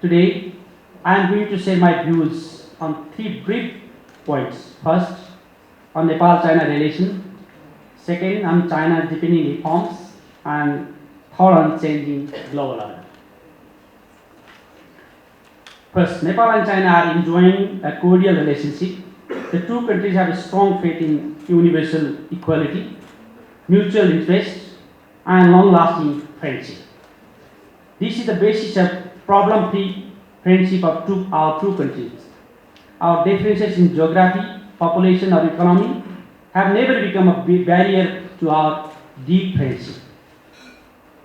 Today, I am going to share my views on three brief points. First, on Nepal-China relation. Second, on China's deepening reforms. And third, on changing global order. First, Nepal and China are enjoying a cordial relationship. The two countries have a strong faith in universal equality, mutual interest, and long-lasting friendship. This is the basis of problem-free friendship of our two countries. Our differences in geography, population, or economy have never become a big barrier to our deep friendship.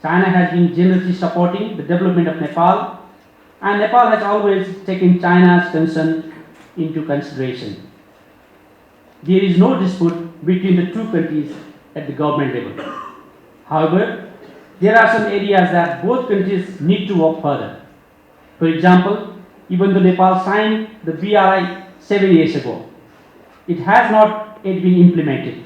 China has been generously supporting the development of Nepal, and Nepal has always taken China's concern into consideration. There is no dispute between the two countries at the government level. However, there are some areas that both countries need to work further. For example, even though Nepal signed the BRI 7 years ago, it has not yet been implemented.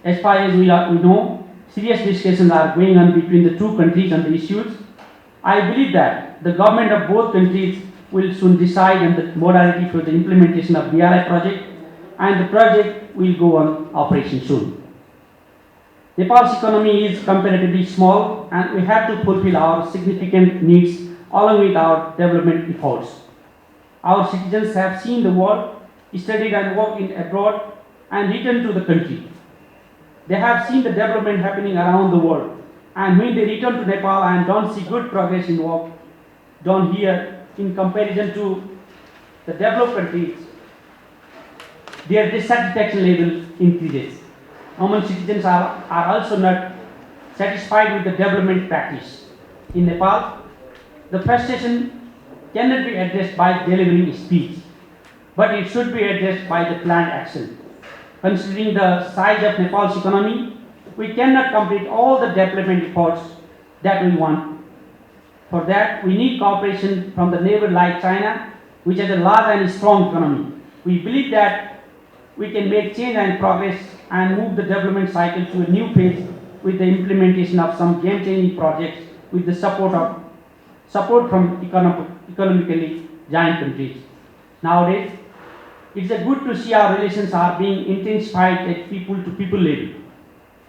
As far as we know, serious discussions are going on between the two countries on the issues. I believe that the government of both countries will soon decide on the modality for the implementation of BRI project, and the project will go on operation soon. Nepal's economy is comparatively small, and we have to fulfill our significant needs along with our development efforts. Our citizens have seen the world, studied and worked in abroad, and returned to the country. They have seen the development happening around the world, and when they return to Nepal and don't see good progress in work done here in comparison to the developed countries, their dissatisfaction level increases. Common citizens are also not satisfied with the development practice. In Nepal, the frustration cannot be addressed by delivering speech, but it should be addressed by the planned action. Considering the size of Nepal's economy, we cannot complete all the development efforts that we want. For that, we need cooperation from the neighbor like China, which has a large and strong economy. We believe that we can make change and progress and move the development cycle to a new phase with the implementation of some game-changing projects with the support from economically giant countries. Nowadays, it's good to see our relations are being intensified at people-to-people level.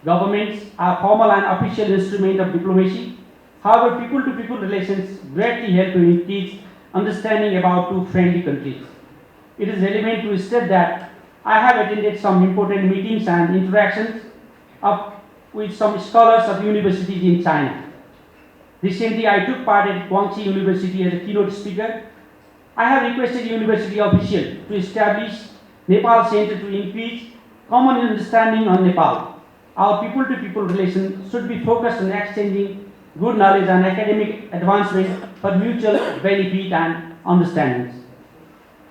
Governments are formal and official instrument of diplomacy. However, people-to-people relations greatly help to increase understanding about two friendly countries. It is relevant to state that I have attended some important meetings and interactions with some scholars of universities in China. Recently, I took part at Guangxi University as a keynote speaker. I have requested university officials to establish Nepal Center to increase common understanding on Nepal. Our people-to-people relations should be focused on exchanging good knowledge and academic advancement for mutual benefit and understandings.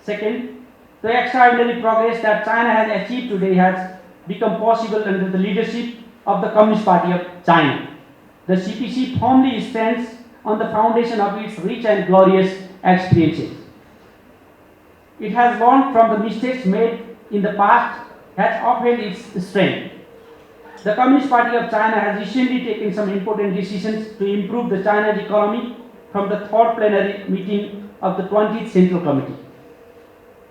Second, the extraordinary progress that China has achieved today has become possible under the leadership of the Communist Party of China. The CPC firmly stands on the foundation of its rich and glorious experiences. It has learned from the mistakes made in the past, has upheld its strength. The Communist Party of China has recently taken some important decisions to improve the China's economy from the third plenary meeting of the 20th Central Committee.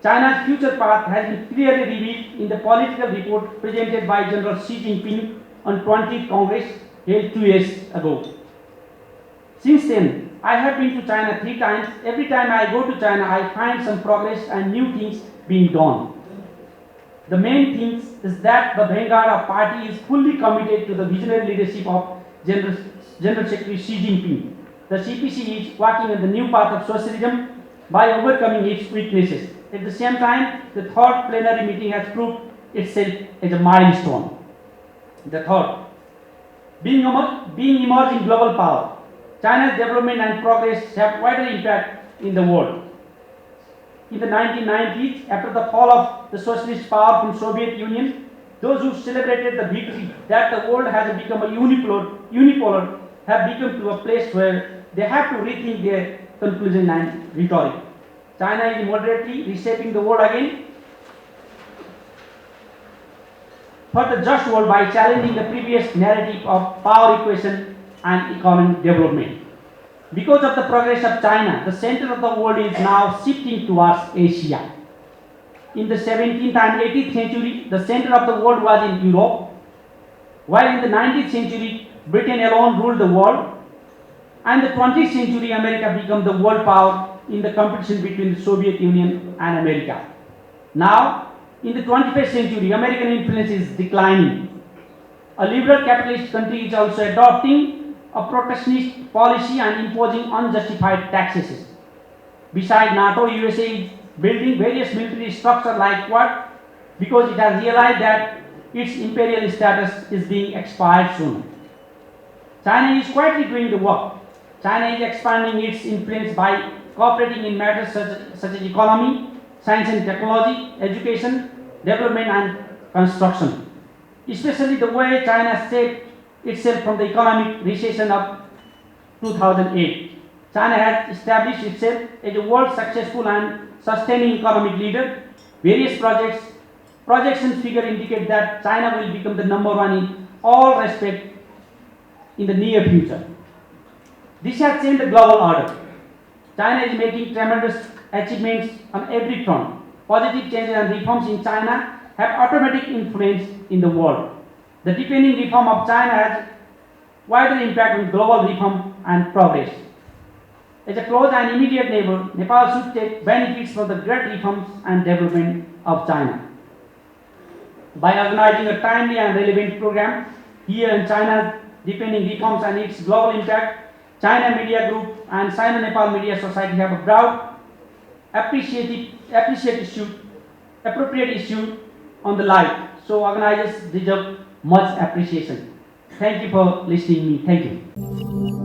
China's future path has been clearly revealed in the political report presented by General Xi Jinping on 20th Congress held 2 years ago. Since then, I have been to China 3 times. Every time I go to China, I find some progress and new things being done. The main thing is that the vanguard of party is fully committed to the visionary leadership of General Secretary Xi Jinping. The CPC is working on the new path of socialism by overcoming its weaknesses. At the same time, the third plenary meeting has proved itself as a milestone. The third, being emerging global power, China's development and progress have wider impact in the world. In the 1990s, after the fall of the socialist power from Soviet Union, those who celebrated the victory that the world has become a unipolar have become to a place where they have to rethink their conclusion and rhetoric. China is moderately reshaping the world again for the just world by challenging the previous narrative of power equation and economic development. Because of the progress of China, the center of the world is now shifting towards Asia. In the 17th and 18th century, the center of the world was in Europe, while in the 19th century, Britain alone ruled the world, and the 20th century, America became the world power in the competition between the Soviet Union and America. Now, in the 21st century, American influence is declining. A liberal capitalist country is also adopting a protectionist policy and imposing unjustified taxes. Besides, NATO, USA is building various military structures like what? Because it has realized that its imperial status is being expired soon. China is quietly doing the work. China is expanding its influence by cooperating in matters such as economy, science and technology, education, development and construction. Especially the way China saved itself from the economic recession of 2008. China has established itself as a world successful and sustaining economic leader. Various projections figure indicate that China will become the number one in all respects in the near future. This has changed the global order. China is making tremendous achievements on every front. Positive changes and reforms in China have automatic influence in the world. The deepening reform of China has wider impact on global reform and progress. As a close and immediate neighbor, Nepal should take benefits from the great reforms and development of China. By organizing a timely and relevant program here in China's deepening reforms and its global impact, China Media Group and Sino-Nepal Media Society have a broad, appropriate issue on the light. So organizers deserve much appreciation. Thank you for listening to me. Thank you.